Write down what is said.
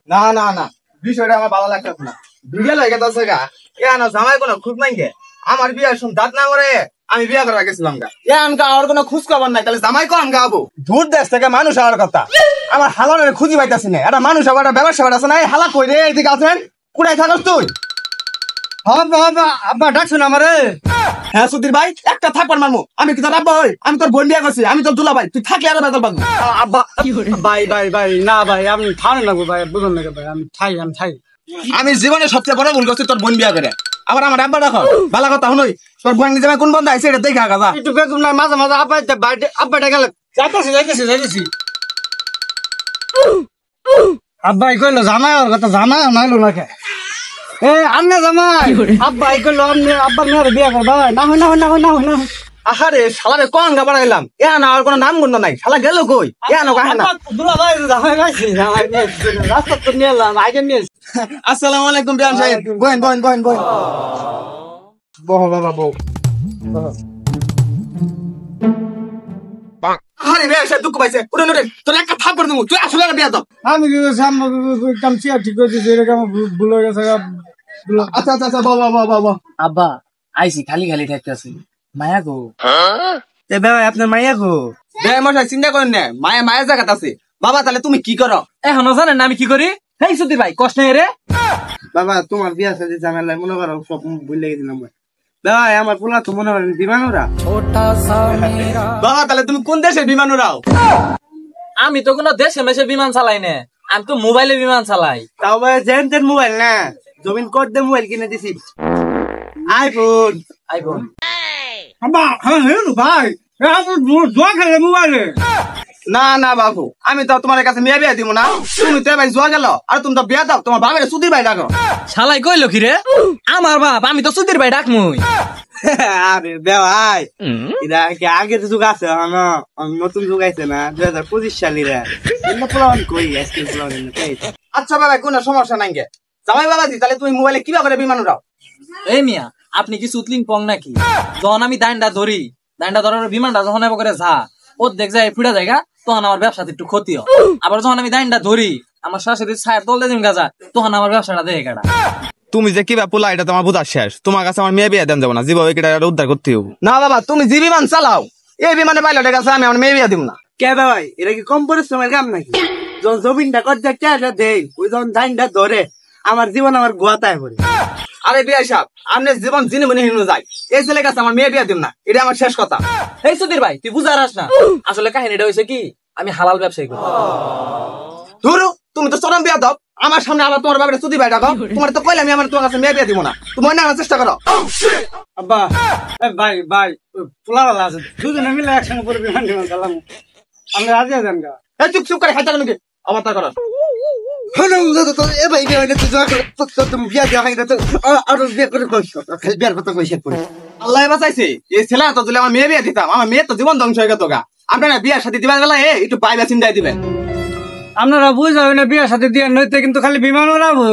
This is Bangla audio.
না না না, বিষয়টা আমার ভালো লাগতেছে না। বিয়ে লাগে তো গা কেন জামাই কোনো খুব নাই গে। আমার বিয়ের সময় দাঁত না করে আমি বিয়ে করা গেছিলাম গা। এনকা আর কোনো খোঁজ খবর নাই, তাহলে জামাই কম গাবো। দূর দেশ থেকে মানুষ হওয়ার কথা, আমার হালানের খুঁজি পাইতাছি না। একটা মানুষ আবার একটা ব্যবসা আছে না, হালা কই রে এদিকে আছেন, কোথায় থাকস তুই? আব্বা ডাকছো না আমারে? হ্যাঁ সুধীর ভাই, একটা থাকবার মারমু। আমি কি তোর আব্বা হই? আমি তোর বোন বিয়ে করছি, আমি তোর দুলা ভাই। তুই থাকলে আরো বেতন পাবো। আব্বা ভাই ভাই ভাই না ভাই, আমি ঠানে লাগবো ভাই, বুঝুন না ভাই, আমি ঠাই। আমি জীবনে সবচেয়ে বড় ভুল করছি তোর বোন বিয়ে করে। আবার আমার আব্বা দেখো ভালো কথা শুনুই, তোর বোন জামাই কোন বন্ধ আছে এটা দেখে আগা। একটু বেতন না, মাঝে মাঝে আব্বাটা গেলে যাইতেছি। আব্বাই কইলো জামাই ওর কথা, জামাই নাইলো না কে? এ আন্না জামাই, আব্বাই কইলো আব্বার মেয়ের বিয়ে কর ভাই। না হয়। আহারে শালারে কোন গা বাড়াইলাম, এ না আর কোনো নাম গন্ধ নাই। শালা গেল কই? এ না কাহে না। দুলা ভাই জামাই গাইছি, জামাই নিয়ে রাস্তা তো নিয়ে এলাম, আগে নিয়ে। আসসালামু আলাইকুম বিয়ান সাহেব। বহেন। বহ বাবা বহ। আরে বিয়ান সাহেব দুঃখ পাইছে, উঠে তোর একটা থাপ করে দেবো। তুই আসলে বিয়া দাও। আমি কাম চেয়ার ঠিক করে দিয়েছি, এরকম ভুল হয়ে গেছে। আচ্ছা বাবা। আব্বা আইসি খালি থাকতেছি। মায়া গো এ ভাই, আপনার মায়া গো? বিয়ান মশাই চিন্তা করেন না, মায়ের জায়গাতে আছে। বাবা তাহলে তুমি কি করো? এখনো জানেন না আমি কি করি? হেই সুধীর ভাই, কষ্ট নেই রে বাবা। তোমার বিয়া সাথে ঝামেলা মনে করো সব ভুলে গেছিলাম ভাই। আমার পোলা তো মনে করেন বিমান উড়াও। বাবা তাহলে তুমি কোন দেশের বিমান উড়াও? আমি তো কোনো দেশে মেশে বিমান চালাই না, আমি তো মোবাইলে বিমান চালাই। তাও ভাই জেন্টের মোবাইল না, জমিন কোড দিয়ে মোবাইল কিনে দিছি, আইফোন। আব্বা হ্যাঁ ভাই, জোয়া খেলে মোবাইলে। না বাবু, আমি তো তোমার কাছে মেয়ে বিয়া দিব না। তুমি তো ভাই জোয়া গেল, আর তুমি তো বিয়া দাও তোমার বাবার সুধীর ভাই ডাকো। শালাই কইলো কি রে? আমার বাপ, আমি তো সুধীর ভাই ডাকমুই। আরে ভাই, এটা কি আগের যুগ আছে না, নতুন যুগ আছে না, 2025 সালের। আচ্ছা বাবা, কোনো সমস্যা নাই গে। জামাই বাবাজি তাহলে তুমি মোবাইলে কিভাবে করে বিমান উড়াও? এই মিয়া, আপনি কি সুতলিং পং নাকি? যখন আমি দাইনটা ধরার বিমানটা যখন করে ও দেখ যায় ফুটা জায়গা, তখন আমার ব্যবসাতে একটু ক্ষতি হয়। আবার যখন আমি দাইনটা ধরি, আমার শাশুড়ির ছায়ের তলতে দিন গাজা, তখন আমার ব্যবসাটা দেখে কাটা। তুমি যে কিবা পোলা এটা তোমার বোঝা শেষ। তোমার কাছে আমার মেয়ে বিয়া দেন যাবো না, জীবন উদ্ধার করতে হবে। না বাবা, তুমি যে বিমান চালাও, এই বিমানে পাইলটের কাছে আমি আমার মেয়ে বিয়া দিব না। কে ভাই, এটা কি কম পরিশ্রমের কাম নাকি? যখন জমিনটা করতে দেই, ওই যখন ধানটা ধরে আমার জীবন আমার গোয়াতায় পড়ে। আরে বিয়া সাহেব, আপনি জীবন জিনে মনে হিনে যায়, এই ছেলে কাছে আমার মেয়ে বিয়া দিব না, এটা আমার শেষ কথা। এই সুধীর ভাই, তুই বুঝার আস না। আসলে কাহিনীটা হয়েছে কি, আমি হালাল ব্যবসায়ী করি। ধরো তুমি তো চরম বিয়া দাও, আমার সামনে আবার তোমার বাবার সুধীর ভাই ডাকো। তোমার তো কইলে আমি আমার তোমার কাছে মেয়ে বিয়া দিব না, তুমি না চেষ্টা করো। আব্বা ভাই পোলাওয়ালা আছে, দুজনে মিলে একসঙ্গে পুরো বিমান চালাম, আমি রাজি আছেন গা। এই চুপ করে খাইতে নাকি আবার তা করো। আল্লাহ বাঁচাইছে, এই ছেলে তো আমার মেয়ে বিয়া দিতাম, আমার মেয়ে তো জীবন ধ্বংস হয়ে গেত গা। আপনারা বিয়ার সাথে দিবার বেলা একটু পাইবা চিন্তায় দিবেন। আপনারা বুঝাবেন না, বিয়ের সাথে দিয়ে নইতে কিন্তু খালি বিমান উড়াবো।